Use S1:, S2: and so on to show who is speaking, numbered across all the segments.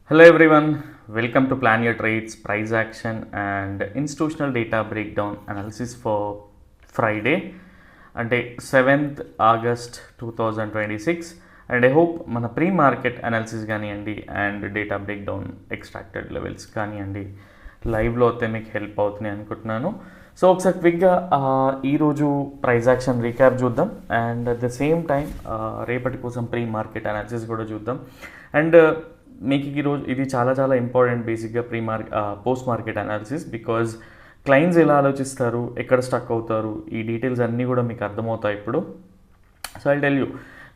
S1: Hello everyone, welcome to Plan Your Trades, Price Action and Institutional Data Breakdown Analysis for Friday అంటే 7th August 2026 and I hope మన pre market analysis కానివ్వండి and data breakdown extracted levels కానివ్వండి లైవ్లో అయితే మీకు help అవుతుంది అనుకుంటున్నాను. So ఒకసారి క్విక్గా ఈరోజు ప్రైస్ యాక్షన్ రీక్యాప్ చూద్దాం and at the same time రేపటి కోసం ప్రీ మార్కెట్ అనాలిసిస్ కూడా చూద్దాం. అండ్ మీకు ఈరోజు ఇది చాలా చాలా ఇంపార్టెంట్ బేసిక్గా post market analysis, because clients ఎలా ఆలోచిస్తారు, ఎక్కడ స్టక్ అవుతారు, ఈ డీటెయిల్స్ అన్నీ కూడా మీకు అర్థమవుతాయి ఇప్పుడు. సో ఐ టెల్ యూ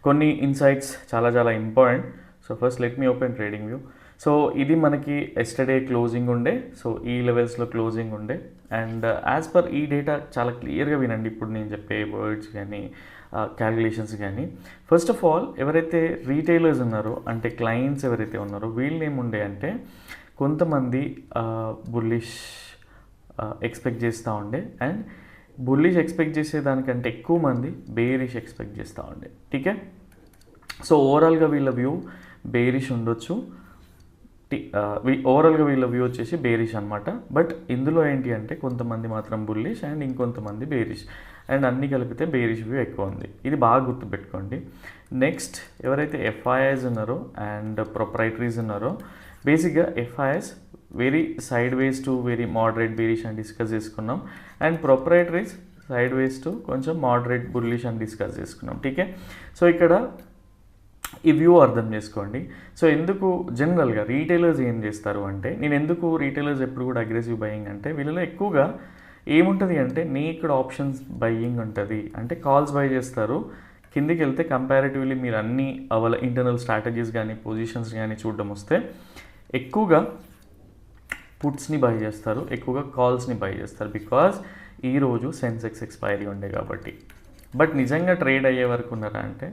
S1: కొన్ని ఇన్సైట్స్ చాలా చాలా important. So first let me open trading view. So ఇది మనకి ఎస్టర్డే క్లోజింగ్ ఉండే, సో ఈ లెవెల్స్లో క్లోజింగ్ ఉండే అండ్ యాజ్ పర్ ఈ డేటా చాలా క్లియర్గా వినండి ఇప్పుడు నేను చెప్పే వర్డ్స్ కానీ క్యాలిక్యులేషన్స్ కానీ. ఫస్ట్ ఆఫ్ ఆల్ ఎవరైతే రీటైలర్స్ ఉన్నారో అంటే క్లయింట్స్ ఎవరైతే ఉన్నారో వీళ్ళు ఏముండే అంటే కొంతమంది బుల్లిష్ ఎక్స్పెక్ట్ చేస్తూ ఉండే అండ్ బుల్లిష్ ఎక్స్పెక్ట్ చేసేదానికంటే ఎక్కువ మంది బేరిష్ ఎక్స్పెక్ట్ చేస్తూ ఉండే. ఠీకే, సో ఓవరాల్గా వీళ్ళ వ్యూ బేరిష్ ఉండొచ్చు, ఓవరాల్గా వీళ్ళ వ్యూ వచ్చేసి బేరిష్ అనమాట. బట్ ఇందులో ఏంటి అంటే కొంతమంది మాత్రం బుల్లిష్ అండ్ ఇంకొంతమంది బేరిష్ అండ్ అన్నీ కలిపితే బేరిష్ వ్యూ ఎక్కువ ఉంది. ఇది బాగా గుర్తుపెట్టుకోండి. నెక్స్ట్ ఎవరైతే ఎఫ్ఐఐస్ ఉన్నారో అండ్ ప్రొప్రైటరీస్ ఉన్నారో, బేసిక్గా FIIs very side ways to very moderate bearish అని డిస్కస్ చేసుకున్నాం అండ్ ప్రొప్రైటరీస్ సైడ్ వేస్ టు కొంచెం మోడరేట్ బుల్లిష్ అని డిస్కస్ చేసుకున్నాం. ఠీకే, సో ఇక్కడ ఈ వ్యూ అర్థం చేసుకోండి. సో ఎందుకు జనరల్గా రీటైలర్స్ ఏం చేస్తారు అంటే, నేను ఎందుకు రీటైలర్స్ ఎప్పుడు కూడా అగ్రెసివ్ బయింగ్ అంటే వీళ్ళలో ఎక్కువగా ఏముంటుంది అంటే నేక్డ్ ఆప్షన్స్ బయ్యింగ్ ఉంటుంది. అంటే కాల్స్ బై చేస్తారు, కిందికి వెళ్తే కంపారిటివ్లీ మీరు అన్ని వాళ్ళ ఇంటర్నల్ స్ట్రాటజీస్ కానీ పొజిషన్స్ కానీ చూడడం వస్తే ఎక్కువగా పుట్స్ని బై చేస్తారు, ఎక్కువగా కాల్స్ని బై చేస్తారు. బికాజ్ ఈరోజు సెన్సెక్స్ ఎక్స్పైరీ ఉండే కాబట్టి. బట్ నిజంగా ట్రేడ్ అయ్యే వరకు ఉన్నారా అంటే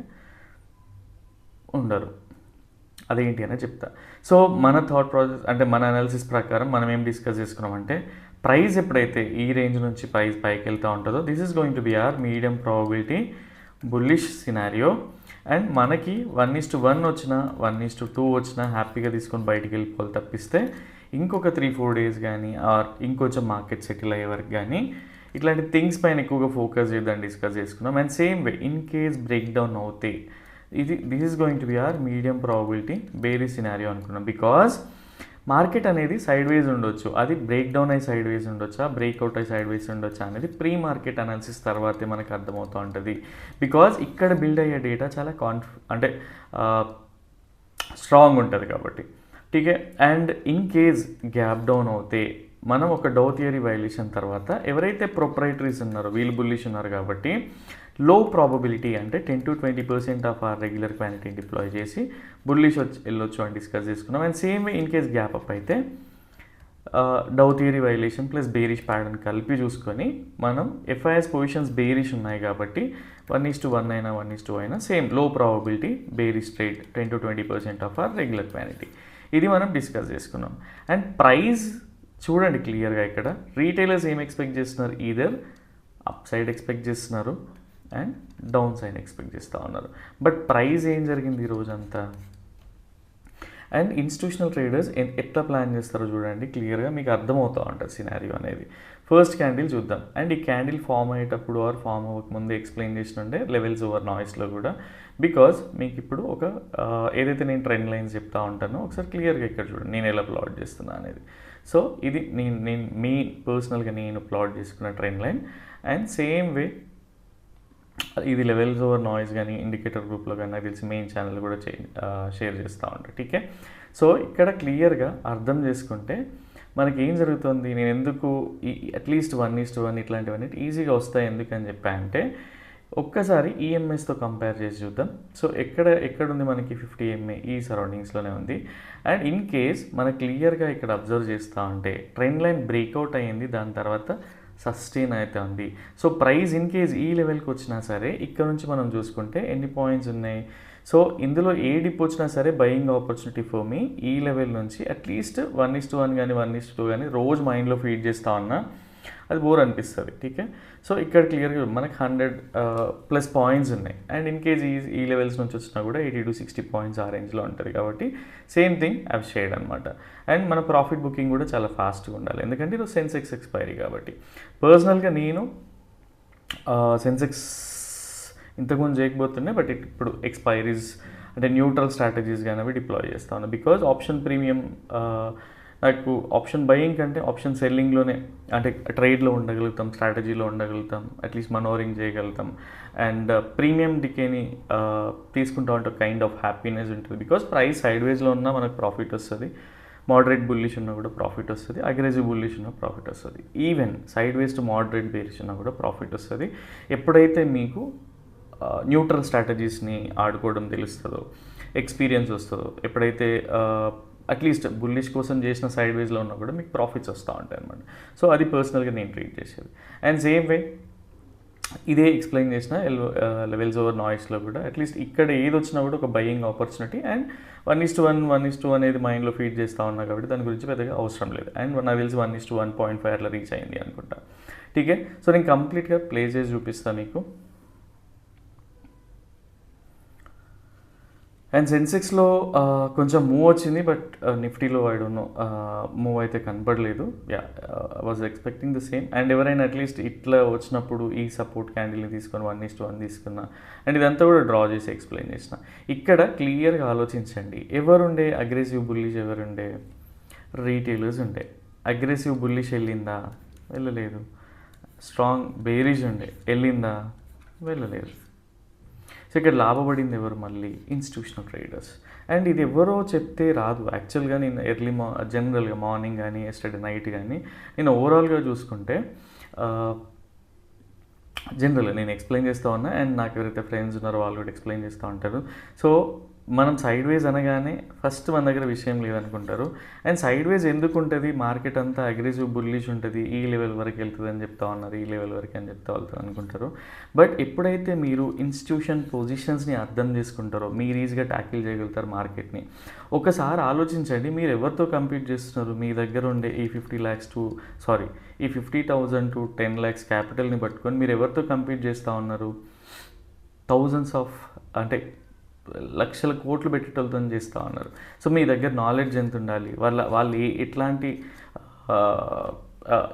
S1: ఉండరు. అదేంటి అనే చెప్తా. సో మన థాట్ ప్రాసెస్ అంటే మన అనాలిసిస్ ప్రకారం మనం ఏం డిస్కస్ చేసుకున్నామంటే ప్రైస్ ఎప్పుడైతే ఈ రేంజ్ నుంచి ప్రైస్ పైకి వెళ్తూ ఉంటుందో this is going to be our medium probability bullish scenario. And మనకి 1:1 వచ్చినా 1:2 వచ్చినా హ్యాపీగా తీసుకొని బయటికి వెళ్ళిపోవాలి తప్పిస్తే ఇంకొక 3-4 డేస్ కానీ ఆర్ ఇంకొంచెం మార్కెట్ సెటిల్ అయ్యే వరకు కానీ ఇట్లాంటి థింగ్స్ పైన ఎక్కువగా ఫోకస్ చేద్దాం డిస్కస్ చేసుకున్నాం. And same way in case break down అవుతే this is going to be our medium probability bearish scenario అనుకున్నాం. బికాజ్ మార్కెట్ అనేది సైడ్ వేస్ ఉండొచ్చు, అది బ్రేక్ డౌన్ అయ్యి సైడ్ వేస్ ఉండొచ్చా, బ్రేక్అవుట్ అయ్యి సైడ్ వేస్ ఉండొచ్చా అనేది ప్రీ మార్కెట్ అనాలిసిస్ తర్వాతే మనకు అర్థమవుతూ ఉంటుంది. బికాజ్ ఇక్కడ బిల్డ్ అయ్యే డేటా చాలా అంటే స్ట్రాంగ్ ఉంటుంది కాబట్టి. ఠీకే, and in case gap down అవుతే మనం ఒక డౌ థియరీ వైలేషన్ తర్వాత ఎవరైతే ప్రొప్రైటరీస్ ఉన్నారో వీళ్ళు బుల్లిష్ ఉన్నారు కాబట్టి లో ప్రాబబిలిటీ అంటే 10-20% of our regular quantity deploy చేసి బుల్లిష్ వెళ్ళొచ్చు అని డిస్కస్ చేసుకున్నాం. And same way in case gap up అయితే Dow theory violation plus bearish pattern కలిపి చూసుకొని మనం ఎఫ్ఐఎస్ పొజిషన్స్ బేరిష్ ఉన్నాయి కాబట్టి 1:1 అయినా 1:2 అయినా same low probability bearish trade 10-20% of our regular quantity. ఇది మనం డిస్కస్ చేసుకున్నాం. అండ్ ప్రైస్ చూడండి క్లియర్గా ఇక్కడ రీటైలర్స్ ఏం ఎక్స్పెక్ట్ చేస్తున్నారు, ఈదర్ అప్ సైడ్ ఎక్స్పెక్ట్ చేస్తున్నారు అండ్ డౌన్ సైడ్ ఎక్స్పెక్ట్ చేస్తూ ఉన్నారు. బట్ ప్రైస్ ఏం జరిగింది ఈరోజంతా అండ్ ఇన్స్టిట్యూషనల్ ట్రేడర్స్ ఎట్లా ప్లాన్ చేస్తారో చూడండి క్లియర్గా మీకు అర్థమవుతూ ఉంటుంది సినారియో అనేది. ఫస్ట్ క్యాండిల్ చూద్దాం. అండ్ ఈ క్యాండిల్ ఫామ్ అయ్యేటప్పుడు ఆర్ ఫామ్ అవ్వకముందే ఎక్స్ప్లెయిన్ చేసినంటే లెవెల్స్ ఓవర్ నాయిస్లో కూడా. బికాజ్ మీకు ఇప్పుడు ఒక ఏదైతే నేను ట్రెండ్ లైన్స్ చెప్తా ఉంటానో ఒకసారి క్లియర్గా ఇక్కడ చూడండి నేను ఎలా ప్లాట్ చేస్తున్నా అనేది. సో ఇది నేను మీ పర్సనల్గా నేను ప్లాట్ చేసుకున్న ట్రెండ్ లైన్. అండ్ సేమ్ వే ఇది లెవెల్స్ ఓవర్ నాయిస్ కానీ ఇండికేటర్ గ్రూప్లో కానీ నాకు తెలిసి మెయిన్ ఛానల్ కూడా షేర్ చేస్తూ ఉంటాను. ఠీకే, సో ఇక్కడ క్లియర్గా అర్థం చేసుకుంటే మనకి ఏం జరుగుతుంది, నేను ఎందుకు అట్లీస్ట్ 1:1 ఇట్లాంటివన్నీ ఈజీగా వస్తాయి ఎందుకని చెప్పానంటే ఒక్కసారి ఈఎంఎస్తో కంపేర్ చేసి చూద్దాం. సో ఎక్కడుంది మనకి 50 MA ఈ సరౌండింగ్స్లోనే ఉంది. అండ్ ఇన్ కేస్ మనకు క్లియర్గా ఇక్కడ అబ్జర్వ్ చేస్తూ ఉంటే ట్రెండ్ లైన్ బ్రేక్అవుట్ అయ్యింది, దాని తర్వాత సస్టైన్ అయితే ఉంది. సో ప్రైస్ ఇన్ కేస్ ఈ లెవెల్కి వచ్చినా సరే ఇక్కడ నుంచి మనం చూసుకుంటే ఎన్ని పాయింట్స్ ఉన్నాయి. సో ఇందులో ఏ డిప్ వచ్చినా సరే బయింగ్ ఆపర్చునిటీ ఫర్ మీ ఈ లెవెల్ నుంచి అట్లీస్ట్ 1:1 కానీ 1:2 కానీ రోజు మైండ్లో ఫీడ్ చేస్తూ ఉన్నా అది బోర్ అనిపిస్తుంది. టీకే, సో ఇక్కడ క్లియర్గా మనకి 100+ పాయింట్స్ ఉన్నాయి. అండ్ ఇన్ కేస్ ఈ లెవెల్స్ నుంచి వచ్చినా కూడా 80 to 60 పాయింట్స్ ఆ రేంజ్లో ఉంటుంది. కాబట్టి సేమ్ థింగ్ అవి షేడ్ అనమాట. అండ్ మన ప్రాఫిట్ బుకింగ్ కూడా చాలా ఫాస్ట్గా ఉండాలి, ఎందుకంటే ఇది సెన్సెక్స్ ఎక్స్పైరీ కాబట్టి. పర్సనల్గా నేను సెన్సెక్స్ ఇంతకుముందు చేయకపోతుండే, బట్ ఇప్పుడు ఎక్స్పైరీస్ అంటే న్యూట్రల్ స్ట్రాటజీస్ కానీ డిప్లాయ్ చేస్తాను. బికాజ్ ఆప్షన్ ప్రీమియం నాకు ఆప్షన్ బయింగ్ కంటే ఆప్షన్ సెల్లింగ్లోనే, అంటే ట్రేడ్లో ఉండగలుగుతాం, స్ట్రాటజీలో ఉండగలుగుతాం, అట్లీస్ట్ మనోరింగ్ చేయగలుగుతాం. అండ్ ప్రీమియం డికేని తీసుకుంటా ఉంటే కైండ్ ఆఫ్ హ్యాపీనెస్ ఉంటుంది. బికాజ్ ప్రైస్ సైడ్ వేస్లో ఉన్నా మనకు ప్రాఫిట్ వస్తుంది, మోడరేట్ బుల్లిష్ ఉన్నా కూడా ప్రాఫిట్ వస్తుంది, అగ్రెసివ్ బుల్లిష్ ఉన్నా ప్రాఫిట్ వస్తుంది, even side ways to moderate bearish ఉన్నా కూడా ప్రాఫిట్ వస్తుంది. ఎప్పుడైతే మీకు న్యూట్రల్ స్ట్రాటజీస్ని ఆడుకోవడం తెలుస్తుందో, ఎక్స్పీరియన్స్ వస్తుందో, ఎప్పుడైతే అట్లీస్ట్ బుల్లిష్ కోసం చేసిన సైడ్ వేస్లో ఉన్నా కూడా మీకు ప్రాఫిట్స్ వస్తూ ఉంటాయి అనమాట. సో అది పర్సనల్గా నేను ట్రీట్ చేసేది. అండ్ సేమ్ వే ఇదే ఎక్స్ప్లెయిన్ చేసిన లెవెల్స్ ఓవర్ నాయిస్లో కూడా అట్లీస్ట్ ఇక్కడ ఏది వచ్చినా కూడా ఒక బయింగ్ ఆపర్చునిటీ. అండ్ 1:1, 1:2 అనేది మైండ్లో ఫీడ్ చేస్తూ ఉన్నా కాబట్టి దాని గురించి పెద్దగా అవసరం లేదు. అండ్ నాకు తెలిసి 1:1.5 అట్లా రీచ్ అయింది అనుకుంటా. ఠీకే, సో నేను కంప్లీట్గా ప్లే చేసి చూపిస్తాను మీకు. అండ్ సెన్సెక్స్లో కొంచెం మూవ్ వచ్చింది, బట్ నిఫ్టీలో ఐ డోంట్ నో మూవ్ అయితే కనపడలేదు. Was expecting the same. And ఎవరైనా అట్లీస్ట్ ఇట్లా వచ్చినప్పుడు ఈ సపోర్ట్ క్యాండిల్ని తీసుకొని 1:1 తీసుకున్నా. అండ్ ఇదంతా కూడా డ్రా చేసి ఎక్స్ప్లెయిన్ చేసిన. ఇక్కడ క్లియర్గా ఆలోచించండి, ఎవరుండే అగ్రెసివ్ బుల్లిష్, ఎవరుండే రీటైలర్స్ ఉండే. అగ్రెసివ్ బుల్లిష్ వెళ్ళిందా? వెళ్ళలేదు. స్ట్రాంగ్ బేరిష్ ఉండే, వెళ్ళిందా? వెళ్ళలేదు. సో ఇక్కడ లాభపడింది ఎవరు? మళ్ళీ ఇన్స్టిట్యూషనల్ ట్రేడర్స్. అండ్ ఇది ఎవరో చెప్తే రాదు. యాక్చువల్గా నేను జనరల్గా మార్నింగ్ కానీ ఎస్టర్డే నైట్ కానీ నేను ఓవరాల్గా చూసుకుంటే జనరల్గా నేను ఎక్స్ప్లెయిన్ చేస్తూ ఉన్నా. అండ్ నాకు ఎవరైతే ఫ్రెండ్స్ ఉన్నారో వాళ్ళు కూడా ఎక్స్ప్లెయిన్ చేస్తూ ఉంటారు. సో మనం సైడ్ వేస్ అనగానే ఫస్ట్ మన దగ్గర విషయం లేదనుకుంటారు. అండ్ సైడ్ వేస్ ఎందుకు ఉంటుంది? మార్కెట్ అంతా అగ్రెసివ్ బుల్లిష్ ఉంటుంది, ఈ లెవెల్ వరకు వెళ్తుంది అని చెప్తా ఉన్నారు, ఈ లెవెల్ వరకు అని చెప్తా వెళ్తుంది అనుకుంటారు. బట్ ఎప్పుడైతే మీరు ఇన్స్టిట్యూషన్ పొజిషన్స్ని అర్థం చేసుకుంటారో మీరు ఈజీగా ట్యాకిల్ చేయగలుగుతారు మార్కెట్ని. ఒకసారి ఆలోచించండి, మీరు ఎవరితో కంపీట్ చేస్తున్నారు? మీ దగ్గర ఉండే ఈ 50,000 to 10 lakhs క్యాపిటల్ని పట్టుకొని మీరు ఎవరితో కంపీట్ చేస్తూ ఉన్నారు? థౌజండ్స్ ఆఫ్, అంటే లక్షల కోట్లు పెట్టేటోళ్ళతో చేస్తూ ఉన్నారు. సో మీ దగ్గర నాలెడ్జ్ ఎంత ఉండాలి? వాళ్ళు ఎట్లాంటి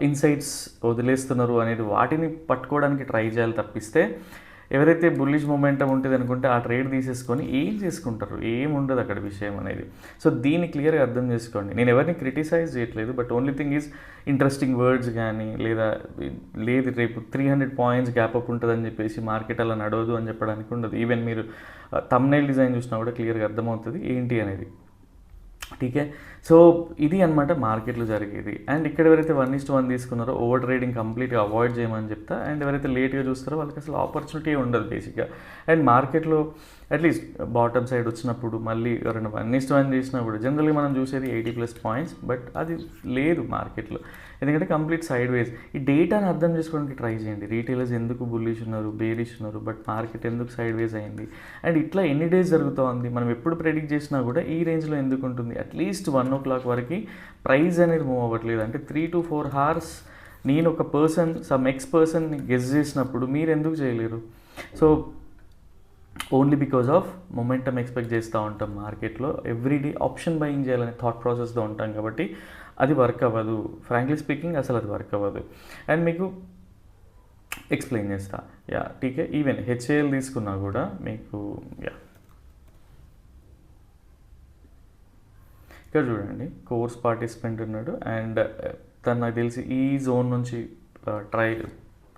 S1: ఇన్సైట్స్ వదిలేస్తున్నారు అనేది వాటిని పట్టుకోవడానికి ట్రై చేయాలి తప్పిస్తే, ఎవరైతే బుల్లిష్ మొమెంటం ఉంటుంది అనుకుంటే ఆ ట్రేడ్ తీసేసుకొని ఏం చేసుకుంటారు? ఏముండదు అక్కడ విషయం అనేది. సో దీన్ని క్లియర్గా అర్థం చేసుకోండి. నేను ఎవరిని క్రిటిసైజ్ చేయట్లేదు, but only thing is interesting words కానీ లేదు రేపు 300 పాయింట్స్ గ్యాప్ అప్ ఉంటుందని చెప్పేసి మార్కెట్ అలా నడవదు అని చెప్పడానికి ఉండదు. ఈవెన్ మీరు థంబ్నెయిల్ డిజైన్ చూసినా కూడా క్లియర్గా అర్థమవుతుంది ఏంటి అనేది. ఠీకే, సో ఇది అనమాట మార్కెట్లో జరిగేది. అండ్ ఇక్కడ ఎవరైతే 1:1 తీసుకున్నారో ఓవర్ ట్రేడింగ్ కంప్లీట్గా అవాయిడ్ చేయమని చెప్తా. అండ్ ఎవరైతే లేట్గా చూస్తారో వాళ్ళకి అసలు ఆపర్చునిటీ ఉండదు బేసిక్గా. అండ్ మార్కెట్లో అట్లీస్ట్ బాటమ్ సైడ్ వచ్చినప్పుడు మళ్ళీ ఎవరైనా 1:1 చేసినా కూడా జనరల్గా మనం చూసేది 80+ పాయింట్స్, బట్ అది లేదు మార్కెట్లో, ఎందుకంటే కంప్లీట్ సైడ్ వేస్. ఈ డేటాను అర్థం చేసుకోవడానికి ట్రై చేయండి. రీటైలర్స్ ఎందుకు బుల్లిష్ ఉన్నారు, బేరిష్ ఉన్నారు, బట్ మార్కెట్ ఎందుకు సైడ్ వేస్ అయింది, అండ్ ఇట్లా ఎన్ని డేస్ జరుగుతోంది, మనం ఎప్పుడు ప్రెడిక్ట్ చేసినా కూడా ఈ రేంజ్లో ఎందుకు ఉంటుంది. అట్లీస్ట్ 1 o'clock వరకు ప్రైస్ అనేది మూవ్ అవ్వట్లేదు. అంటే 3 to 4 hours నేను ఒక సమ్ ఎక్స్ పర్సన్ని గెస్ చేసినప్పుడు మీరు ఎందుకు చేయలేరు? So only because of momentum expect చేస్తూ ఉంటాం మార్కెట్లో. ఎవ్రీడే ఆప్షన్ బయింగ్ చేయాలనే థాట్ ప్రాసెస్తో ఉంటాం కాబట్టి అది వర్క్ అవ్వదు. ఫ్రాంక్లీ స్పీకింగ్ అసలు అది వర్క్ అవ్వదు. అండ్ మీకు ఎక్స్ప్లెయిన్ చేస్తా. టీకే, ఈవెన్ హెచ్ఏఎల్ తీసుకున్నా కూడా మీకు ఇక్కడ చూడండి, కోర్స్ పార్టిసిపెంట్ ఉన్నాడు. అండ్ తను నాకు తెలిసి ఈ జోన్ నుంచి ట్రై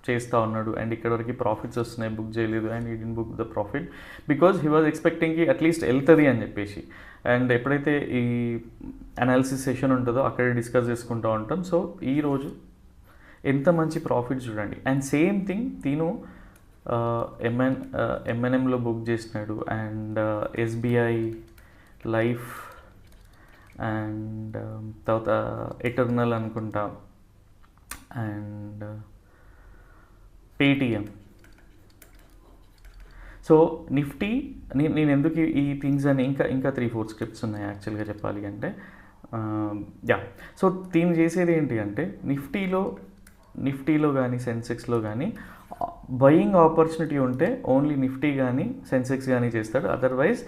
S1: చేస్తూ ఉన్నాడు. అండ్ ఇక్కడ వరకు ప్రాఫిట్స్ వస్తున్నాయి, బుక్ చేయలేదు. And he didn't book the profit because he was ఎక్స్పెక్టింగ్కి అట్లీస్ట్ వెళ్తుంది అని చెప్పేసి. అండ్ ఎప్పుడైతే ఈ అనాలిసిస్ సెషన్ ఉంటుందో అక్కడే డిస్కస్ చేసుకుంటూ ఉంటాం. సో ఈరోజు ఎంత మంచి ప్రాఫిట్ చూడండి. అండ్ సేమ్ థింగ్ తిను ఎంఎన్ఎంలో బుక్ చేసినాడు. అండ్ ఎస్బీఐ లైఫ్ అండ్ తర్వాత ఎటర్నల్ అనుకుంటా, అండ్ పేటిఎం. సో నిఫ్టీ నేను ఎందుకు ఈ థింగ్స్ అని ఇంకా 3-4 స్క్రిప్ట్స్ ఉన్నాయి యాక్చువల్గా చెప్పాలి అంటే. సో దీన్ని చేసేది ఏంటి అంటే నిఫ్టీలో నిఫ్టీలో కానీ సెన్సెక్స్లో కానీ బయింగ్ ఆపర్చునిటీ ఉంటే ఓన్లీ నిఫ్టీ కానీ సెన్సెక్స్ కానీ చేస్తాడు. అదర్వైజ్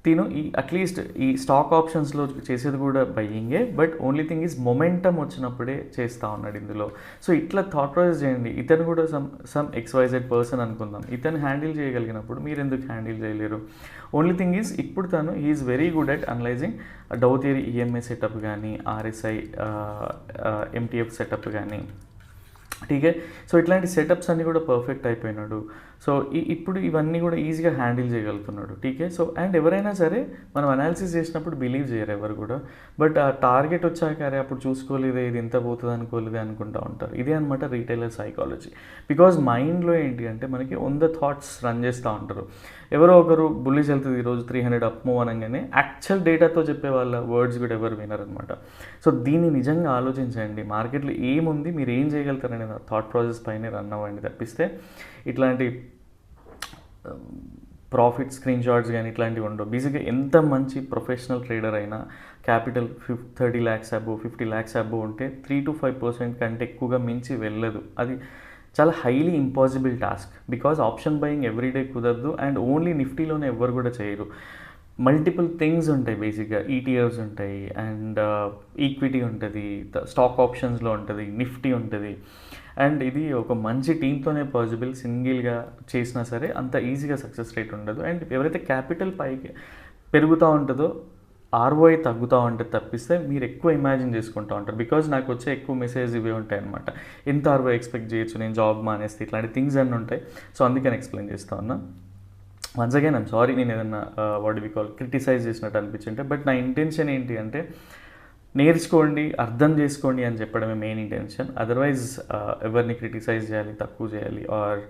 S1: తిను అట్లీస్ట్ ఈ స్టాక్ ఆప్షన్స్లో చేసేది కూడా బయ్యింగే, but only thing is momentum వచ్చినప్పుడే చేస్తూ ఉన్నాడు ఇందులో. సో ఇట్లా థాట్ ప్రాసెస్ చేయండి. ఇతను కూడా సమ్ XYZ పర్సన్ అనుకుందాం, ఇతను హ్యాండిల్ చేయగలిగినప్పుడు మీరు ఎందుకు హ్యాండిల్ చేయలేరు? ఓన్లీ థింగ్ ఈజ్ ఇప్పుడు తను is very good at analysing dough theory EMA setup కానీ RSI MTF సెటప్ కానీ. ఠీకే, సో ఇట్లాంటి సెటప్స్ అన్నీ కూడా పర్ఫెక్ట్ అయిపోయినాడు. సో ఇప్పుడు ఇవన్నీ కూడా ఈజీగా హ్యాండిల్ చేయగలుగుతున్నాడు. ఠీకే, సో అండ్ ఎవరైనా సరే మనం అనాలిసిస్ చేసినప్పుడు బిలీవ్ చేయరు ఎవరు కూడా, బట్ ఆ టార్గెట్ వచ్చాక అరే అప్పుడు చూసుకోలేదే, ఇది ఎంత పోతుంది అనుకోలేదే అనుకుంటూ ఉంటారు. ఇదే అనమాట రీటైలర్ సైకాలజీ. బికాజ్ మైండ్లో ఏంటి అంటే మనకి 100 థాట్స్ రన్ చేస్తూ ఉంటారు. ఎవరో ఒకరు బుల్లిష్ వెళ్తుంది ఈరోజు 300 అప్ మూవ్ అనగానే యాక్చువల్ డేటాతో చెప్పే వాళ్ళ వర్డ్స్ కూడా ఎవరు వినరనమాట. సో దీన్ని నిజంగా ఆలోచించండి, మార్కెట్లో ఏముంది, మీరు ఏం చేయగలుగుతారనే థాట్ ప్రాసెస్ పైనే రన్ అవ్వండి. తప్పిస్తే ఇట్లాంటి ప్రాఫిట్ స్క్రీన్ షాట్స్ కానీ ఇట్లాంటివి ఉండవు. బేసిక్గా ఎంత మంచి ప్రొఫెషనల్ ట్రేడర్ అయినా క్యాపిటల్ 30 lakhs అబో 50 lakhs అబో ఉంటే 3 to 5% కంటే ఎక్కువగా మించి వెళ్ళదు. అది చాలా highly impossible task. Because option buying everyday కుదరదు, అండ్ ఓన్లీ నిఫ్టీలోనే ఎవరు కూడా చేయరు. మల్టిపుల్ థింగ్స్ ఉంటాయి. బేసిక్గా ETFs ఉంటాయి, అండ్ ఈక్విటీ ఉంటుంది, స్టాక్ ఆప్షన్స్లో ఉంటుంది, నిఫ్టీ ఉంటుంది. అండ్ ఇది ఒక మంచి టీంతోనే పాసిబుల్. సింగిల్గా చేసినా సరే అంత ఈజీగా సక్సెస్ రేట్ ఉండదు. అండ్ ఎవరైతే క్యాపిటల్ పైకి పెరుగుతూ ఉంటుందో ROI తగ్గుతూ ఉంటుంది. తప్పిస్తే మీరు ఎక్కువ ఇమాజిన్ చేసుకుంటూ ఉంటారు. బికాజ్ నాకు వచ్చే ఎక్కువ మెసేజ్ ఇవే ఉంటాయి అనమాట. ఎంత ROI ఎక్స్పెక్ట్ చేయొచ్చు, నేను జాబ్ మానేస్తే, ఇట్లాంటి థింగ్స్ అన్నీ ఉంటాయి. సో అందుకని ఎక్స్ప్లెయిన్ చేస్తా ఉన్నా. వన్స్ అగైన్ ఐమ్ సారీ, నేను ఏదన్నా వాట్ వి కాల్ క్రిటిసైజ్ చేసినట్టు అనిపించింటే, బట్ నా ఇంటెన్షన్ ఏంటి అంటే నేర్చుకోండి, అర్థం చేసుకోండి అని చెప్పడమే మెయిన్ ఇంటెన్షన్. అదర్వైజ్ ఎవరిని క్రిటిసైజ్ చేయాలి, తక్కువ చేయాలి ఆర్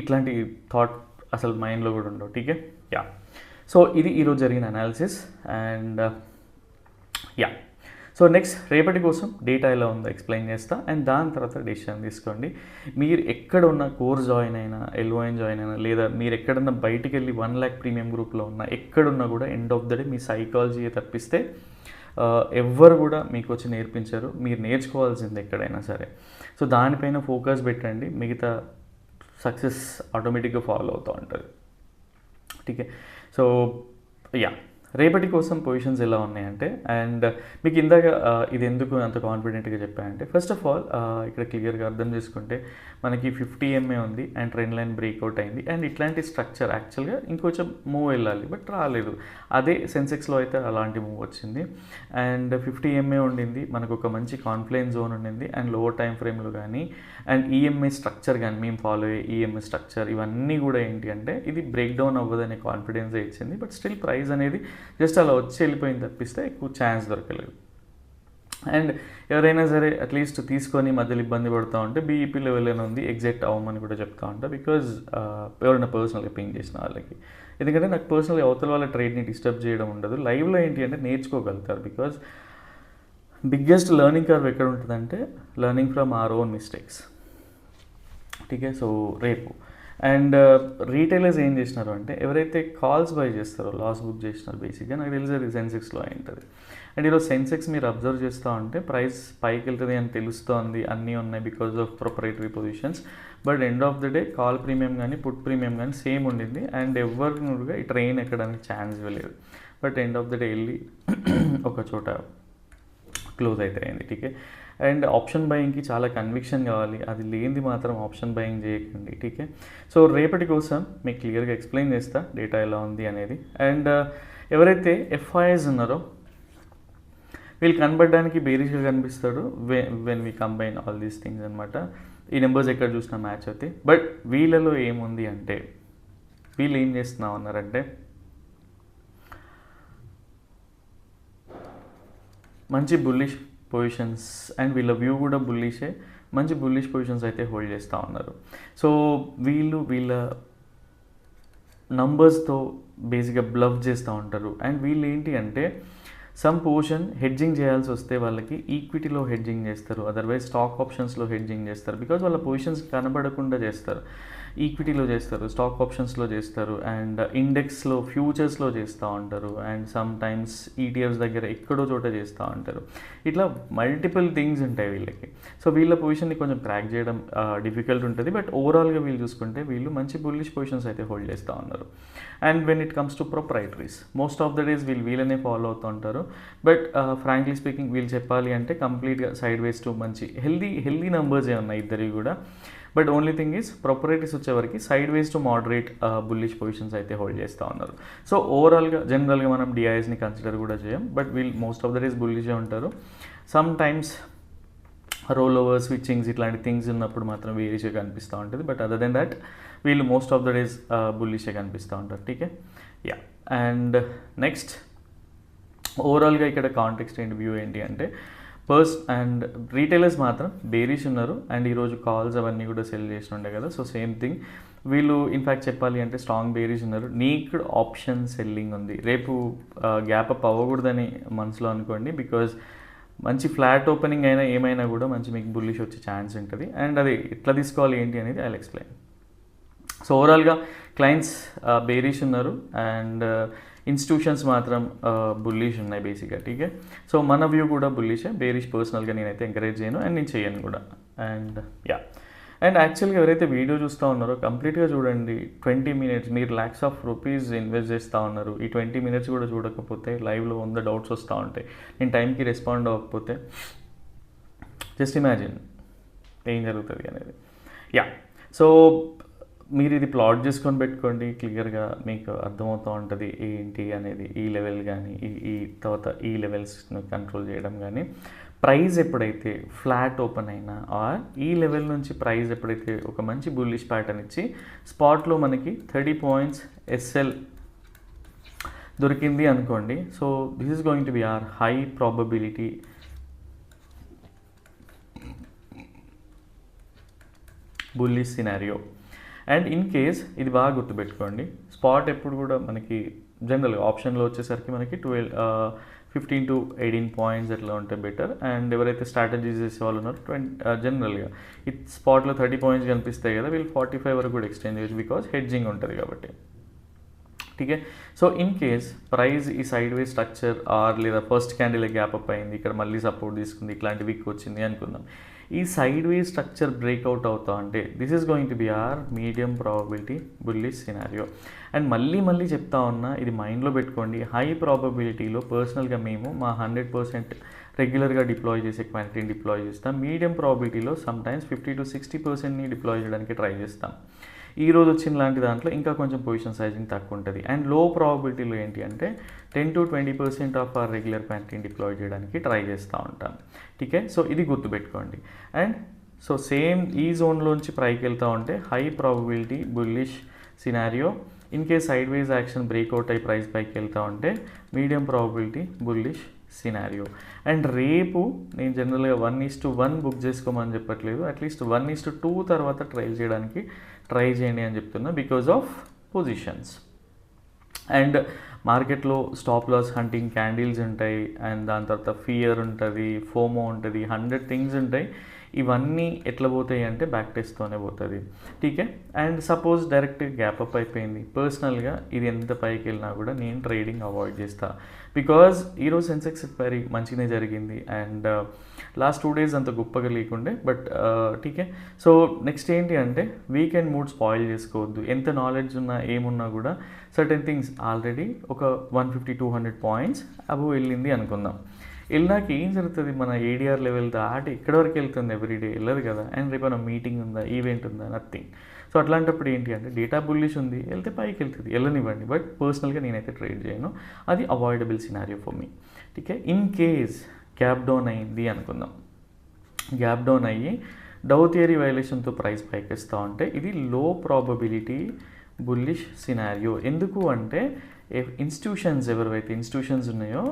S1: ఇట్లాంటి థాట్ అసలు మైండ్లో కూడా ఉండవు. ఠీకే, యా. సో ఇది ఈరోజు జరిగిన analysis. And yeah, so next రేపటి కోసం డేటా ఎలా ఉందో ఎక్స్ప్లెయిన్ చేస్తా, అండ్ దాని తర్వాత డెసిషన్ తీసుకోండి. మీరు ఎక్కడ ఉన్న కోర్స్ జాయిన్ అయినా, LON జాయిన్ అయినా, లేదా మీరు ఎక్కడన్నా బయటికి వెళ్ళి 1 lakh ప్రీమియం గ్రూప్లో ఉన్నా, ఎక్కడున్నా కూడా end of the day me psychology తప్పిస్తే ఎవ్వరు కూడా మీకు వచ్చి నేర్పించరు. మీరు నేర్చుకోవాల్సింది ఎక్కడైనా సరే. సో దానిపైన ఫోకస్ పెట్టండి, మిగతా సక్సెస్ ఆటోమేటిక్గా ఫాలో అవుతూ ఉంటుంది. ఠీకే, సో యా, రేపటి కోసం పొజిషన్స్ ఎలా ఉన్నాయంటే, అండ్ మీకు ఇందాక ఇది ఎందుకు అంత కాన్ఫిడెంట్గా చెప్పానంటే, ఫస్ట్ ఆఫ్ ఆల్ ఇక్కడ క్లియర్గా అర్థం చేసుకుంటే మనకి 50 MA ఉంది, అండ్ ట్రెండ్ లైన్ బ్రేక్అవుట్ అయింది, అండ్ ఇట్లాంటి స్ట్రక్చర్ యాక్చువల్గా ఇంకొంచెం మూవ్ వెళ్ళాలి, బట్ రాలేదు. అదే సెన్సెక్స్లో అయితే అలాంటి మూవ్ వచ్చింది. అండ్ 50 MA ఉండింది, మనకు ఒక మంచి కాన్ఫ్లుయెన్స్ జోన్ ఉండింది, అండ్ లోవర్ టైం ఫ్రేమ్లో కానీ, అండ్ EMA స్ట్రక్చర్ కానీ, మేము ఫాలో అయ్యే EMA స్ట్రక్చర్, ఇవన్నీ కూడా ఏంటి అంటే ఇది బ్రేక్ డౌన్ అవ్వదనే కాన్ఫిడెన్స్ ఇచ్చింది. బట్ స్టిల్ ప్రైస్ అనేది జస్ట్ అలా వచ్చి వెళ్ళిపోయింది తప్పిస్తే ఎక్కువ ఛాన్స్ దొరకలేదు. అండ్ ఎవరైనా సరే అట్లీస్ట్ తీసుకొని మధ్యలో ఇబ్బంది పడుతూ ఉంటే BEP లెవెల్లోనే ఉంది, ఎగ్జాక్ట్ అవ్వమని కూడా చెప్తా ఉంటా. బికాజ్ ఎవరైనా పర్సనల్గా పింగ్ చేసిన వాళ్ళకి, ఎందుకంటే నాకు పర్సనల్గా అవతల వాళ్ళ ట్రేడ్ని డిస్టర్బ్ చేయడం ఉండదు. లైవ్లో ఏంటి అంటే నేర్చుకోగలుగుతారు. బికాజ్ బిగ్గెస్ట్ లెర్నింగ్ కర్వ్ ఎక్కడ ఉంటుందంటే learning from our own mistakes. ఠీకే, సో రేపు అండ్ రీటైలర్స్ ఏం చేసినారు అంటే, ఎవరైతే కాల్స్ బై చేస్తారో లాస్ బుక్ చేసినారు. బేసిక్గా నాకు తెలిసి అది సెన్సెక్స్లో అయి ఉంటుంది. అండ్ ఈరోజు సెన్సెక్స్ మీరు అబ్జర్వ్ చేస్తూ ఉంటే ప్రైస్ పైకి వెళ్తుంది అని తెలుస్తోంది, అన్నీ ఉన్నాయి because of proprietary positions. But end of the day call premium కానీ పుట్ ప్రీమియం కానీ సేమ్ ఉండింది, అండ్ ఎవరిగా ఈ ట్రైన్ ఎక్కడానికి ఛాన్స్ ఇవ్వలేదు. But end of the day వెళ్ళి ఒక చోట క్లోజ్ అయితే అయింది. ఠీకే, అండ్ ఆప్షన్ బయింగ్కి చాలా కన్విక్షన్ కావాలి, అది లేనిది మాత్రం ఆప్షన్ బయింగ్ చేయకండి. ఠీకే, సో రేపటి కోసం మీకు క్లియర్గా ఎక్స్ప్లెయిన్ చేస్తా డేటా ఎలా ఉంది అనేది. అండ్ ఎవరైతే FIs ఉన్నారో వీళ్ళు కనబడడానికి బేరిష్గా కనిపిస్తాడు when we combine all these things అనమాట. ఈ నెంబర్స్ ఎక్కడ చూసినా మ్యాచ్ అవుతాయి. బట్ వీళ్ళలో ఏముంది అంటే, వీళ్ళు ఏం చేస్తున్నాం అన్నారంటే మంచి బుల్లిష్ పొజిషన్స్, అండ్ వీళ్ళ వ్యూ కూడా బుల్లిషే, మంచి బుల్లిష్ పొజిషన్స్ అయితే హోల్డ్ చేస్తూ ఉన్నారు. సో వీళ్ళ నంబర్స్తో బేసిక్గా బ్లఫ్ చేస్తూ ఉంటారు. అండ్ వీళ్ళు ఏంటి అంటే సమ్ పోర్షన్ హెడ్జింగ్ చేయాల్సి వస్తే వాళ్ళకి ఈక్విటీలో హెడ్జింగ్ చేస్తారు, అదర్వైజ్ స్టాక్ ఆప్షన్స్లో హెడ్జింగ్ చేస్తారు. బికాజ్ వాళ్ళ పొజిషన్స్ కనబడకుండా చేస్తారు. ఈక్విటీలో చేస్తారు, స్టాక్ ఆప్షన్స్లో చేస్తారు, అండ్ ఇండెక్స్లో ఫ్యూచర్స్లో చేస్తూ ఉంటారు, అండ్ సమ్ టైమ్స్ ఈటీఎఫ్స్ దగ్గర ఎక్కడో చోట చేస్తూ ఉంటారు. ఇట్లా మల్టిపుల్ థింగ్స్ ఉంటాయి వీళ్ళకి. సో వీళ్ళ పొజిషన్ని కొంచెం క్రాక్ చేయడం డిఫికల్ట్ ఉంటుంది. బట్ ఓవరాల్గా వీళ్ళు చూసుకుంటే వీళ్ళు మంచి బుల్లిష్ పొజిషన్స్ అయితే హోల్డ్ చేస్తూ ఉన్నారు. And when it comes to proprietaries, most of the days వీళ్ళనే ఫాలో అవుతూ ఉంటారు. బట్ ఫ్రాంక్లీ స్పీకింగ్ వీళ్ళు చెప్పాలి అంటే కంప్లీట్గా సైడ్ వేస్ టు మంచి హెల్దీ నెంబర్సే ఉన్నాయి ఇద్దరివి కూడా. But only thing is proprietaries వచ్చేవరకు sideways to moderate bullish positions అయితే హోల్డ్ చేస్తూ ఉన్నారు. సో ఓవరాల్గా జనరల్గా మనం డిఐఎస్ని కన్సిడర్ కూడా చేయం, బట్ వీళ్ళు మోస్ట్ ఆఫ్ ద డేస్ బుల్లిషే ఉంటారు. Some times role over switchings ఇట్లాంటి థింగ్స్ ఉన్నప్పుడు మాత్రం వేరిష్గా కనిపిస్తూ ఉంటుంది. బట్ అదర్ దెన్ దట్ వీళ్ళు మోస్ట్ ఆఫ్ ద డేస్ బుల్లిష్గా కనిపిస్తూ ఉంటారు. టీకే, యా. అండ్ నెక్స్ట్ ఓవరాల్గా ఇక్కడ కాంటెక్స్ట్ ఏంటి, వ్యూ ఏంటి అంటే అండ్ రీటైలర్స్ మాత్రం బేరిష్ ఉన్నారు. అండ్ ఈరోజు కాల్స్ అవన్నీ కూడా సెల్ చేసి ఉండే కదా, సో సేమ్ థింగ్ వీళ్ళు ఇన్ఫ్యాక్ట్ చెప్పాలి అంటే స్ట్రాంగ్ బేరిష్ ఉన్నారు. నీక్డ్ ఆప్షన్ సెల్లింగ్ ఉంది. రేపు గ్యాప్ అప్ అవ్వకూడదని మనసులో అనుకోండి, బికాజ్ మంచి ఫ్లాట్ ఓపెనింగ్ అయినా ఏమైనా కూడా మంచి మీకు బుల్లిష్ వచ్చే ఛాన్స్ ఉంటుంది. అండ్ అది ఎట్లా తీసుకోవాలి ఏంటి అనేది ఐ ఎక్స్ప్లెయిన్. సో ఓవరాల్గా క్లయింట్స్ బేరిష్ ఉన్నారు అండ్ ఇన్స్టిట్యూషన్స్ మాత్రం బుల్లిష్ ఉన్నాయి బేసిక్గా. టీకే, సో మన వ్యూ కూడా బుల్లిషే. బేరిష్ పర్సనల్గా నేనైతే ఎంకరేజ్ చేయను అండ్ నేను చేయను కూడా. అండ్ యా, అండ్ యాక్చువల్గా ఎవరైతే వీడియో చూస్తూ ఉన్నారో కంప్లీట్గా చూడండి. 20 minutes మీరు lakhs of rupees ఇన్వెస్ట్ చేస్తూ ఉన్నారు. ఈ 20 minutes కూడా చూడకపోతే లైవ్లో 100 డౌట్స్ వస్తూ ఉంటాయి. నేను టైంకి రెస్పాండ్ అవ్వకపోతే జస్ట్ ఇమాజిన్ ఏం జరుగుతుంది అనేది. యా, సో మీరు ఇది ప్లాట్ చేసుకొని పెట్టుకోండి, క్లియర్గా మీకు అర్థమవుతూ ఉంటుంది ఏంటి అనేది. ఈ లెవెల్ కానీ ఈ తర్వాత ఈ లెవెల్స్ని కంట్రోల్ చేయడం కానీ, ప్రైస్ ఎప్పుడైతే ఫ్లాట్ ఓపెన్ అయినా ఆర్ ఈ లెవెల్ నుంచి ప్రైస్ ఎప్పుడైతే ఒక మంచి బుల్లిష్ ప్యాటర్న్ ఇచ్చి స్పాట్లో మనకి 30 points ఎస్ఎల్ దొరికింది అనుకోండి. So this is going to be our high probability bullish scenario. And in case ఇది బాగా గుర్తుపెట్టుకోండి, స్పాట్ ఎప్పుడు కూడా మనకి జనరల్గా ఆప్షన్లో వచ్చేసరికి మనకి 15 to 18 points అట్లా ఉంటే బెటర్. అండ్ ఎవరైతే స్ట్రాటజీస్ చేసే వాళ్ళు ఉన్నారో జనరల్గా ఈ స్పాట్లో 30 points కనిపిస్తాయి కదా, వీళ్ళు 45 వరకు కూడా ఎక్స్చేంజ్ చేయొచ్చు, బికాజ్ హెడ్జింగ్ ఉంటుంది కాబట్టి. ఠీకే, సో ఇన్ కేస్ ప్రైస్ ఈ సైడ్ వే స్ట్రక్చర్ ఆర్ లేదా ఫస్ట్ క్యాండిల్ గ్యాప్ అప్ అయింది, ఇక్కడ మళ్ళీ సపోర్ట్ తీసుకుంది, ఇట్లాంటి వీక్ వచ్చింది అనుకుందాం. ఈ సైడ్ వే స్ట్రక్చర్ బ్రేక్అవుట్ అవుతా అంటే this is going to be our medium probability bullish scenario. And మళ్ళీ చెప్తా ఉన్నా, ఇది మైండ్లో పెట్టుకోండి. హై ప్రాబబిలిటీలో పర్సనల్గా మేము మా 100% రెగ్యులర్గా డిప్లాయ్ చేసే క్వాంటిటీని డిప్లాయ్ చేస్తాం. మీడియం ప్రాబబిలిటీలో సమ్టైమ్స్ 50 to 60%ని డిప్లాయ్ చేయడానికి ట్రై చేస్తాం. ఈరోజు వచ్చిన లాంటి దాంట్లో ఇంకా కొంచెం పొజిషన్ సైజింగ్ తక్కువ ఉంటుంది. అండ్ లో ప్రాబబిలిటీలో ఏంటి అంటే 10 to 20% ఆఫ్ ఆర్ రెగ్యులర్ క్వాంటిటీని డిప్లాయ్ చేయడానికి ట్రై చేస్తూ ఉంటాం. ఠీకే, సో ఇది గుర్తుపెట్టుకోండి. అండ్ సో సేమ్ ఈ జోన్లోంచి పైకి వెళ్తూ ఉంటే high probability bullish scenario. In case side wise action breakout అయ్యి ప్రైస్ పైకి వెళ్తూ ఉంటే medium probability bullish scenario. And రేపు నేను జనరల్గా 1:1 బుక్ చేసుకోమని చెప్పట్లేదు, అట్లీస్ట్ 1:2 తర్వాత ట్రైల్ చేయడానికి ట్రై చేయండి అని చెప్తున్నా, బికాజ్ ఆఫ్ పొజిషన్స్. అండ్ మార్కెట్లో స్టాప్ లాస్ హంటింగ్ క్యాండిల్స్ ఉంటాయి, అండ్ దాని తర్వాత ఫియర్ ఉంటుంది, ఫోమో ఉంటుంది, 100 థింగ్స్ ఉంటాయి. ఇవన్నీ ఎట్లా పోతాయి అంటే బ్యాక్ టెస్ట్తోనే పోతుంది. ఠీకే, and suppose direct gap up అయిపోయింది, పర్సనల్గా ఇది ఎంత పైకి వెళ్ళినా కూడా నేను ట్రేడింగ్ అవాయిడ్ చేస్తాను. బికాజ్ ఈరోజు సెన్సెక్స్ ఎక్స్పైరీ మంచిగానే జరిగింది అండ్ లాస్ట్ 2 days అంత గొప్పగా లేకుండే. బట్ ఠీకే, సో నెక్స్ట్ ఏంటి అంటే వీకెండ్ మూడ్ స్పాయిల్ చేసుకోవద్దు. ఎంత నాలెడ్జ్ ఉన్నా ఏమున్నా కూడా సర్టెన్ థింగ్స్ ఆల్రెడీ ఒక 150-200 points అబవ్ వెళ్ళింది అనుకుందాం. వెళ్ళినాక ఏం జరుగుతుంది, మన ఏడిఆర్ లెవెల్ దాటి ఎక్కడి వరకు వెళ్తుంది, ఎవ్రీడే వెళ్ళదు కదా. అండ్ రేపు మన మీటింగ్ ఉందా, ఈవెంట్ ఉందా, నథింగ్. సో అట్లాంటప్పుడు ఏంటి అంటే డేటా బుల్లిష్ ఉంది, వెళ్తే పైకి వెళ్తుంది, వెళ్ళనివ్వండి. బట్ పర్సనల్గా నేనైతే ట్రేడ్ చేయను, అది అవాయిడబుల్ సినారియో ఫర్ మీ. ఠీకే, ఇన్ కేస్ గ్యాప్ డౌన్ అయింది అనుకుందాం, గ్యాప్ డౌన్ అయ్యి డౌ థియరీ వైలేషన్తో ప్రైస్ పైకి ఇస్తూ ఉంటే ఇది లో ప్రాబబిలిటీ బుల్లిష్ సినారియో. ఎందుకు అంటే ఇన్స్టిట్యూషన్స్ ఎవరైతే ఇన్స్టిట్యూషన్స్ ఉన్నాయో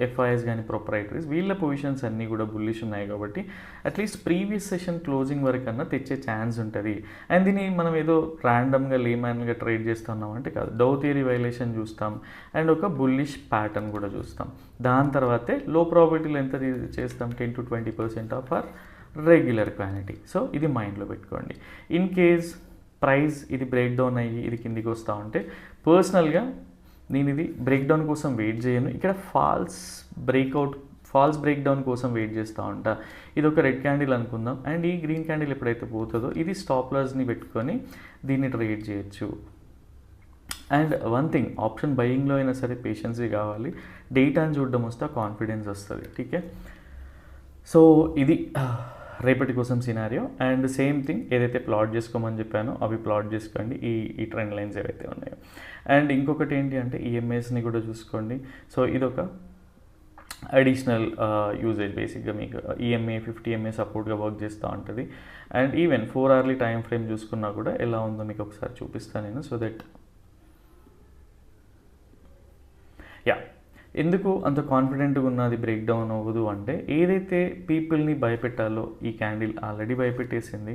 S1: ఎఫ్ఐఎస్ కానీ ప్రొప్రైటరీస్, వీళ్ళ పొజిషన్స్ అన్నీ కూడా బుల్లిష్ ఉన్నాయి కాబట్టి అట్లీస్ట్ ప్రీవియస్ సెషన్ క్లోజింగ్ వరకు అన్నా తెచ్చే ఛాన్స్ ఉంటుంది. అండ్ దీన్ని మనం ఏదో ర్యాండమ్గా లేమాన్గా ట్రేడ్ చేస్తున్నాం అంటే కాదు, డౌ థియరీ వైలేషన్ చూస్తాం అండ్ ఒక బుల్లిష్ ప్యాటర్న్ కూడా చూస్తాం. దాని తర్వాతే లో ప్రాబిలిటీలో ఎంత చేస్తాం, 10 to 20% of our regular quantity. So ఇది మైండ్లో పెట్టుకోండి. ఇన్ కేస్ ప్రైస్ ఇది బ్రేక్ డౌన్ అయ్యి ఇది కిందికి వస్తూ ఉంటే పర్సనల్గా నేను ఇది బ్రేక్ డౌన్ కోసం వెయిట్ చేయను, ఇక్కడ ఫాల్స్ బ్రేక్ డౌన్ కోసం వెయిట్ చేస్తూ ఉంటా. ఇది ఒక రెడ్ క్యాండిల్ అనుకుందాం, అండ్ ఈ గ్రీన్ క్యాండిల్ ఎప్పుడైతే పోతుందో ఇది స్టాప్ లాస్ని పెట్టుకొని దీన్ని ట్రేడ్ చేయొచ్చు. అండ్ వన్ థింగ్, ఆప్షన్ బయింగ్లో అయినా సరే పేషెన్సీ కావాలి, డేటాని చూడడం వస్తే కాన్ఫిడెన్స్ వస్తుంది. ఠీకే, సో ఇది రేపటి కోసం సినారియో. అండ్ సేమ్ థింగ్ ఏదైతే ప్లాట్ చేసుకోమని చెప్పానో అవి ప్లాట్ చేసుకోండి, ఈ ట్రెండ్ లైన్స్ ఏవైతే ఉన్నాయో. అండ్ ఇంకొకటి ఏంటి అంటే ఈఎంఐస్ని కూడా చూసుకోండి. సో ఇదొక అడిషనల్ యూజేజ్, బేసిక్గా మీకు ఈఎంఐ 50 MA సపోర్ట్గా వర్క్ చేస్తూ ఉంటుంది. And even 4 hourly time frame చూసుకున్నా కూడా ఎలా ఉందో మీకు ఒకసారి చూపిస్తాను నేను. సో దట్ ఎందుకు అంత కాన్ఫిడెంట్గా ఉన్నది బ్రేక్ డౌన్ అవ్వదు అంటే, ఏదైతే పీపుల్ని భయపెట్టాలో ఈ క్యాండిల్ ఆల్రెడీ భయపెట్టేసింది.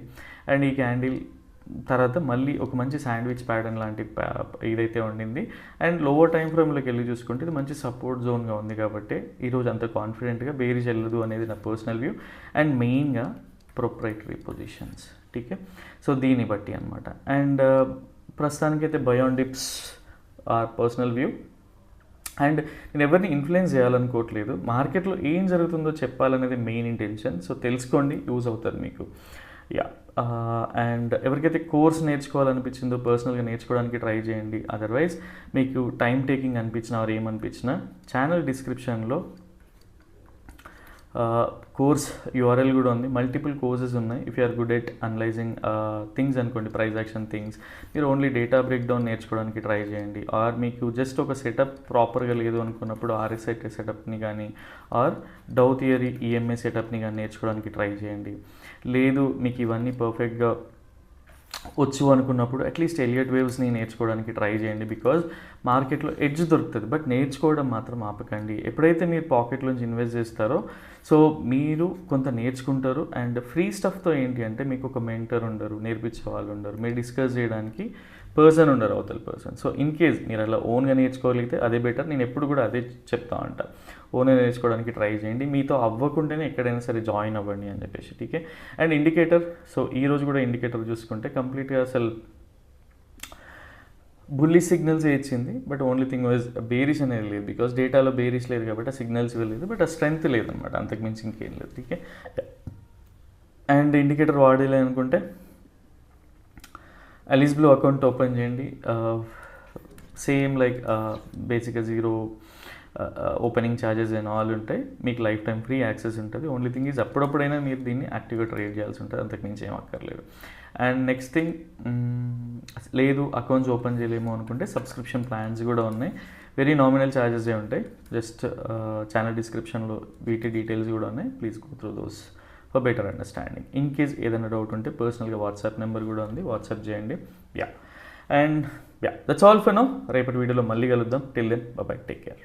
S1: అండ్ ఈ క్యాండిల్ తర్వాత మళ్ళీ ఒక మంచి శాండ్విచ్ ప్యాటర్న్ లాంటి ఇదైతే ఉండింది. అండ్ లోవర్ టైం ఫ్రేమ్లోకి వెళ్ళి చూసుకుంటే ఇది మంచి సపోర్ట్ జోన్గా ఉంది కాబట్టి ఈరోజు అంత కాన్ఫిడెంట్గా బేరీ చెల్లదు అనేది నా పర్సనల్ వ్యూ. అండ్ మెయిన్గా ప్రొప్రైటరీ పొజిషన్స్. ఠీకే, సో దీన్ని బట్టి అనమాట. అండ్ ప్రస్తుతానికైతే buy on dips our personal view. And నేను ఎవరిని ఇన్ఫ్లుయెన్స్ చేయాలనుకోవట్లేదు, మార్కెట్లో ఏం జరుగుతుందో చెప్పాలనేది మెయిన్ ఇంటెన్షన్. సో తెలుసుకోండి, యూజ్ అవుతుంది మీకు. అండ్ ఎవరికైతే కోర్స్ నేర్చుకోవాలనిపించిందో పర్సనల్గా నేర్చుకోవడానికి ట్రై చేయండి. అదర్వైజ్ మీకు టైం టేకింగ్ అనిపించినా ఆర్ ఏమనిపించినా ఛానల్ డిస్క్రిప్షన్లో కోర్స్ యూఆర్ఎల్ కూడా ఉంది. మల్టిపుల్ కోర్సెస్ ఉన్నాయి. If you are good at analyzing things అనుకోండి, ప్రైస్ యాక్షన్ థింగ్స్, మీరు ఓన్లీ డేటా బ్రేక్ డౌన్ నేర్చుకోవడానికి ట్రై చేయండి. ఆర్ మీకు జస్ట్ ఒక సెటప్ ప్రాపర్గా లేదు అనుకున్నప్పుడు ఆర్ఎస్ఐ సెటప్ని కానీ ఆర్ డౌ థియరీ ఈఎంఐ సెటప్ని కానీ నేర్చుకోవడానికి ట్రై చేయండి. లేదు మీకు ఇవన్నీ పర్ఫెక్ట్గా వచ్చు అనుకున్నప్పుడు అట్లీస్ట్ ఎలియట్ వేవ్స్ని నేర్చుకోవడానికి ట్రై చేయండి. బికాజ్ మార్కెట్లో ఎడ్జ్ దొరుకుతుంది, బట్ నేర్చుకోవడం మాత్రం ఆపకండి. ఎప్పుడైతే మీరు పాకెట్లోంచి ఇన్వెస్ట్ చేస్తారో సో మీరు కొంత నేర్చుకుంటారు. అండ్ ఫ్రీ స్టఫ్తో ఏంటి అంటే మీకు ఒక మెంటర్ ఉండరు, నేర్పించే వాళ్ళు ఉండరు, మీరు డిస్కస్ చేయడానికి పర్సన్ ఉండరు, అవతల పర్సన్. సో ఇన్ కేస్ మీరు అలా ఓన్గా నేర్చుకోగలిగితే అదే బెటర్. నేను ఎప్పుడు కూడా అదే చెప్తా ఉంటా, ఓన్గా నేర్చుకోవడానికి ట్రై చేయండి. మీతో అవ్వకుంటేనే ఎక్కడైనా సరే జాయిన్ అవ్వండి అని చెప్పేసి. ఠీకే, అండ్ ఇండికేటర్, సో ఈరోజు కూడా ఇండికేటర్ చూసుకుంటే కంప్లీట్గా అసలు బుల్లి సిగ్నల్స్ ఇచ్చింది. But only thing was bearish అనేది లేదు, బికాస్ డేటాలో బేరిష్ లేదు కాబట్టి ఆ సిగ్నల్స్ ఇవ్వలేదు, బట్ ఆ స్ట్రెంగ్త్ లేదనమాట, అంతకుమించి ఇంకేం లేదు. ఠీకే, అండ్ ఇండికేటర్ వాడలే అనుకుంటే అలీస్ బ్లూ అకౌంట్ ఓపెన్ చేయండి. సేమ్ లైక్ బేసిక్గా 0 ఓపెనింగ్ ఛార్జెస్ అండ్ ఆల్ ఉంటాయి. మీకు లైఫ్ టైం ఫ్రీ యాక్సెస్ ఉంటుంది. ఓన్లీ థింగ్ ఈజ్ అప్పుడప్పుడైనా మీరు దీన్ని యాక్టివ్గా ట్రేడ్ చేయాల్సి ఉంటుంది, అంతకుమించి ఏం అక్కర్లేదు. అండ్ నెక్స్ట్ థింగ్, లేదు అకౌంట్స్ ఓపెన్ చేయలేము అనుకుంటే సబ్స్క్రిప్షన్ ప్లాన్స్ కూడా ఉన్నాయి. వెరీ నామినల్ ఛార్జెసే ఉంటాయి. జస్ట్ ఛానల్ డిస్క్రిప్షన్లో వీటి డీటెయిల్స్ కూడా ఉన్నాయి. Please go through those for better understanding. In case ఏదైనా డౌట్ ఉంటే పర్సనల్గా వాట్సాప్ నెంబర్ కూడా ఉంది, వాట్సాప్ చేయండి. And that's all for now. రేపటి వీడియోలో మళ్ళీ కలుద్దాం. Till then bye, take care.